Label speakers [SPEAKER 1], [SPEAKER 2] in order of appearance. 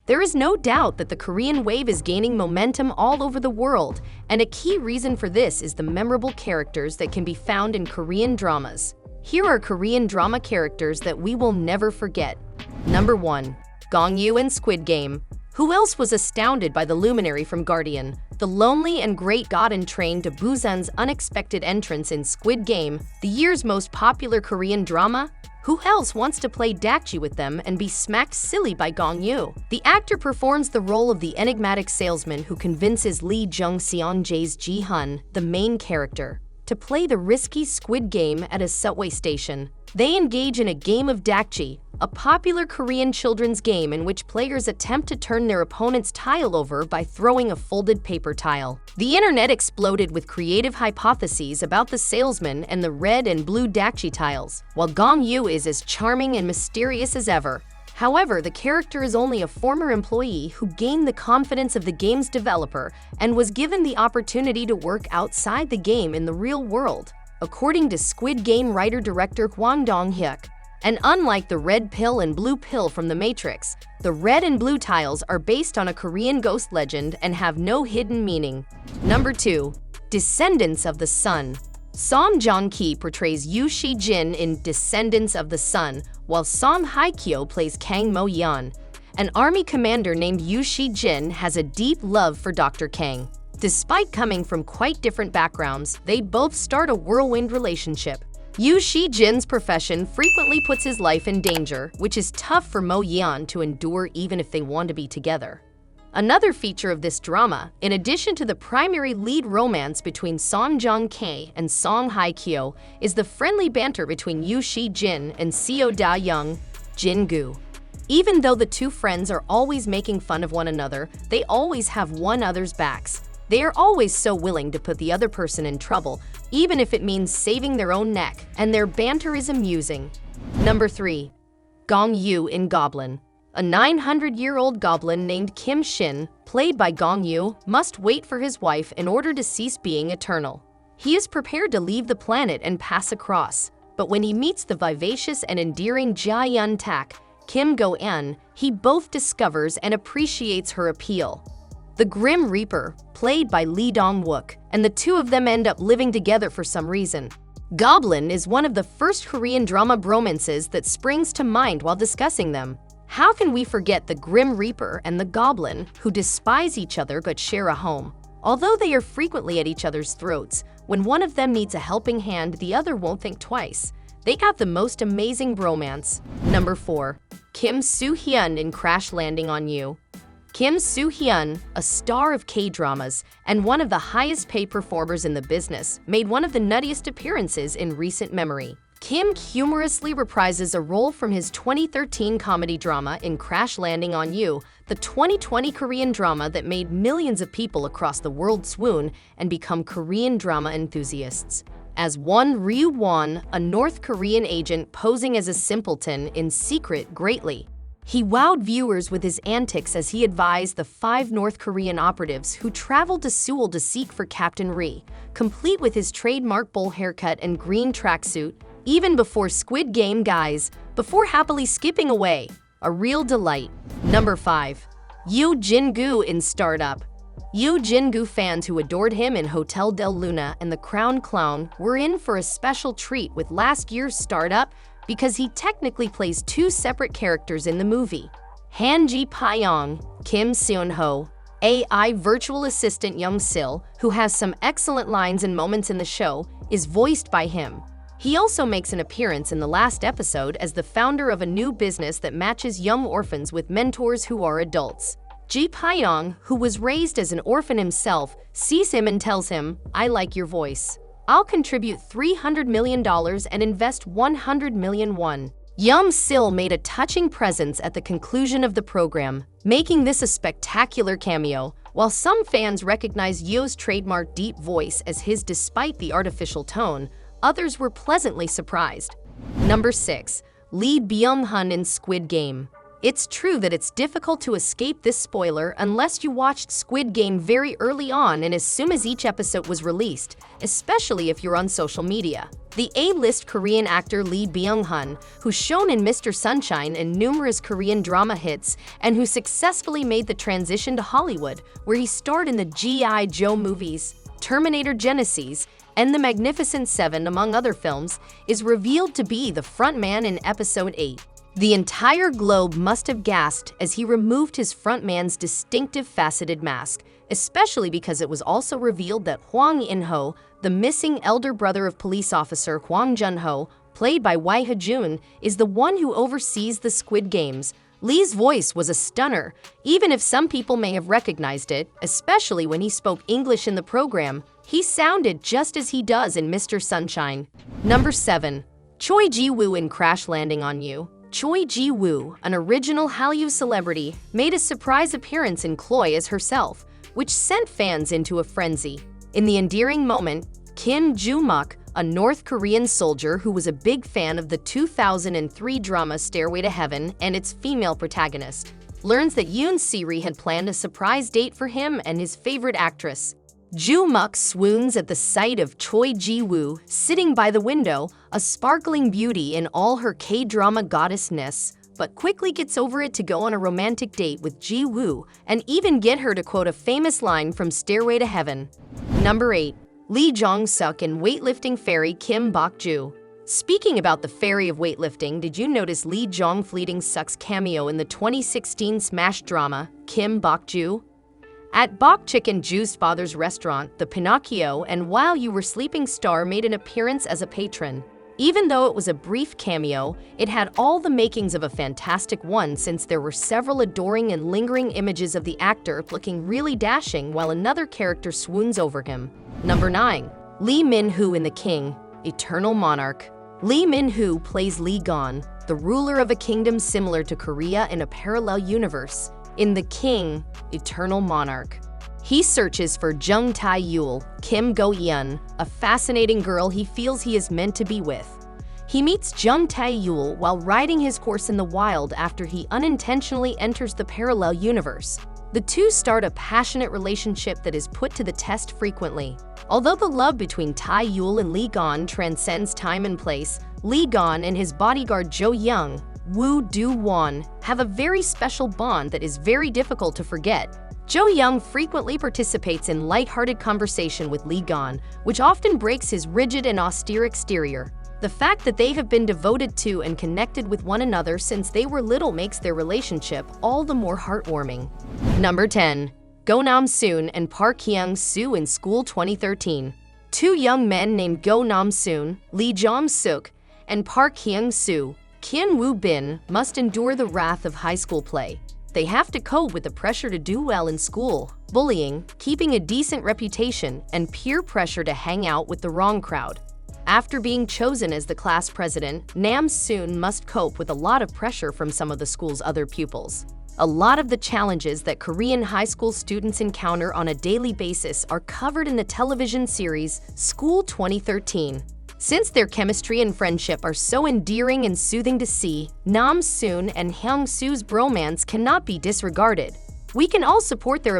[SPEAKER 1] There is no doubt that the Korean wave is gaining momentum all over the world, and a key reason for this is the memorable characters that can be found in Korean dramas. Here are Korean drama characters that we will never forget. Number 1. Gong Yoo in Squid Game. Who else was astounded by the luminary from Guardian, the lonely and great god entrained to Busan's unexpected entrance in Squid Game, the year's most popular Korean drama? Who else wants to play Dakji with them and be smacked silly by Gong Yoo? The actor performs the role of the enigmatic salesman who convinces Lee Jung-seonjae's Ji-hun, the main character, to play the risky Squid Game at a subway station. They engage in a game of Dakji, a popular Korean children's game in which players attempt to turn their opponent's tile over by throwing a folded paper tile. The internet exploded with creative hypotheses about the salesman and the red and blue Dakji tiles, while Gong Yoo is as charming and mysterious as ever. However, the character is only a former employee who gained the confidence of the game's developer and was given the opportunity to work outside the game in the real world, according to Squid Game writer-director Hwang Dong-hyuk. And unlike the red pill and blue pill from The Matrix, the red and blue tiles are based on a Korean ghost legend and have no hidden meaning. Number 2. Descendants of the Sun. Song Joong-ki portrays Yoo Si-jin in Descendants of the Sun, while Song Hye-kyo plays Kang Mo-yeon. An army commander named Yoo Si-jin has a deep love for Dr. Kang. Despite coming from quite different backgrounds, they both start a whirlwind relationship. Yoo Si-jin's profession frequently puts his life in danger, which is tough for Mo-yeon to endure even if they want to be together. Another feature of this drama, in addition to the primary lead romance between Song Joong-ki and Song Hye-kyo, is the friendly banter between Yoo Si-jin and Yeo Jin-goo. Even though the two friends are always making fun of one another, they always have one another's backs. They are always so willing to put the other person in trouble, even if it means saving their own neck, and their banter is amusing. Number 3. Gong Yoo in Goblin. A 900-year-old goblin named Kim Shin, played by Gong Yoo, must wait for his wife in order to cease being eternal. He is prepared to leave the planet and pass across, but when he meets the vivacious and endearing Ja Yun-tak, Kim Go-eun, he both discovers and appreciates her appeal. The Grim Reaper, played by Lee Dong-wook, and the two of them end up living together for some reason. Goblin is one of the first Korean drama bromances that springs to mind while discussing them. How can we forget the Grim Reaper and the Goblin, who despise each other but share a home? Although they are frequently at each other's throats, when one of them needs a helping hand, the other won't think twice. They got the most amazing bromance. Number 4. Kim Soo-hyun in Crash Landing on You. Kim Soo-hyun, a star of K-dramas and one of the highest-paid performers in the business, made one of the nuttiest appearances in recent memory. Kim humorously reprises a role from his 2013 comedy drama in Crash Landing on You, the 2020 Korean drama that made millions of people across the world swoon and become Korean drama enthusiasts. As Won Ryu-won, a North Korean agent posing as a simpleton in secret greatly. He wowed viewers with his antics as he advised the 5 North Korean operatives who traveled to Seoul to seek for Captain Ri, complete with his trademark bowl haircut and green tracksuit, even before Squid Game, guys, before happily skipping away. A real delight. Number 5. Yeo Jin-goo in Startup. Yeo Jin-goo fans who adored him in Hotel del Luna and The Crown Clown were in for a special treat with last year's Startup, because he technically plays 2 separate characters in the movie. Han Ji-pyong, Kim Seon-ho, AI virtual assistant Young-sil, who has some excellent lines and moments in the show, is voiced by him. He also makes an appearance in the last episode as the founder of a new business that matches young orphans with mentors who are adults. Ji-pyong, who was raised as an orphan himself, sees him and tells him, "I like your voice. I'll contribute $300 million and invest 100 million won." Young-sil made a touching presence at the conclusion of the program, making this a spectacular cameo. While some fans recognize Yeo's trademark deep voice as his despite the artificial tone, others were pleasantly surprised. Number 6. Lead Byung-hun in Squid Game. It's true that it's difficult to escape this spoiler unless you watched Squid Game very early on and as soon as each episode was released, especially if you're on social media. The A-list Korean actor Lee Byung-hun, who's shown in Mr. Sunshine and numerous Korean drama hits, and who successfully made the transition to Hollywood, where he starred in the G.I. Joe movies, Terminator Genesis, and The Magnificent Seven, among other films, is revealed to be the frontman in Episode 8. The entire globe must have gasped as he removed his frontman's distinctive faceted mask, especially because it was also revealed that Hwang In-ho, the missing elder brother of police officer Hwang Jun-ho, played by Wai Ha-jun, is the one who oversees the Squid Games. Lee's voice was a stunner, even if some people may have recognized it, especially when he spoke English in the program. He sounded just as he does in Mr. Sunshine. Number 7. Choi Ji-woo in Crash Landing on You. Choi Ji-woo, an original Hallyu celebrity, made a surprise appearance in Choi as herself, which sent fans into a frenzy. In the endearing moment, Kim Joo-muk, a North Korean soldier who was a big fan of the 2003 drama Stairway to Heaven and its female protagonist, learns that Yoon Si-ri had planned a surprise date for him and his favorite actress. Joo-muk swoons at the sight of Choi Ji-woo sitting by the window, a sparkling beauty in all her K-drama goddessness, but quickly gets over it to go on a romantic date with Ji-woo and even get her to quote a famous line from Stairway to Heaven. Number 8. Lee Jong-suk in Weightlifting Fairy Kim Bok-joo. Speaking about the fairy of weightlifting, did you notice Lee Jong-suk's cameo in the 2016 smash drama Kim Bok-joo? At Bok Chicken Joo's father's restaurant, the Pinocchio and While You Were Sleeping star made an appearance as a patron. Even though it was a brief cameo, it had all the makings of a fantastic one since there were several adoring and lingering images of the actor looking really dashing while another character swoons over him. Number 9. Lee Min-ho in The King, Eternal Monarch. Lee Min-ho plays Lee Gon, the ruler of a kingdom similar to Korea in a parallel universe, in The King, Eternal Monarch. He searches for Jung Tae-yul, Kim Go-yeon, a fascinating girl he feels he is meant to be with. He meets Jung Tae-yul while riding his horse in the wild after he unintentionally enters the parallel universe. The two start a passionate relationship that is put to the test frequently. Although the love between Tae-yul and Lee Gon transcends time and place, Lee Gon and his bodyguard Jo Young, Woo Do-won, have a very special bond that is very difficult to forget. Jo Young frequently participates in light-hearted conversation with Lee Gon, which often breaks his rigid and austere exterior. The fact that they have been devoted to and connected with one another since they were little makes their relationship all the more heartwarming. Number 10. Go Nam-soon and Park Hyung-soo in School 2013. Two young men named Go Nam-soon, Lee Jong-suk, and Park Hyung-soo, Kyun Woo-bin, must endure the wrath of high school play. They have to cope with the pressure to do well in school, bullying, keeping a decent reputation, and peer pressure to hang out with the wrong crowd. After being chosen as the class president, Nam-soon must cope with a lot of pressure from some of the school's other pupils. A lot of the challenges that Korean high school students encounter on a daily basis are covered in the television series School 2013. Since their chemistry and friendship are so endearing and soothing to see, Nam-soon and Hyung-soo's bromance cannot be disregarded. We can all support their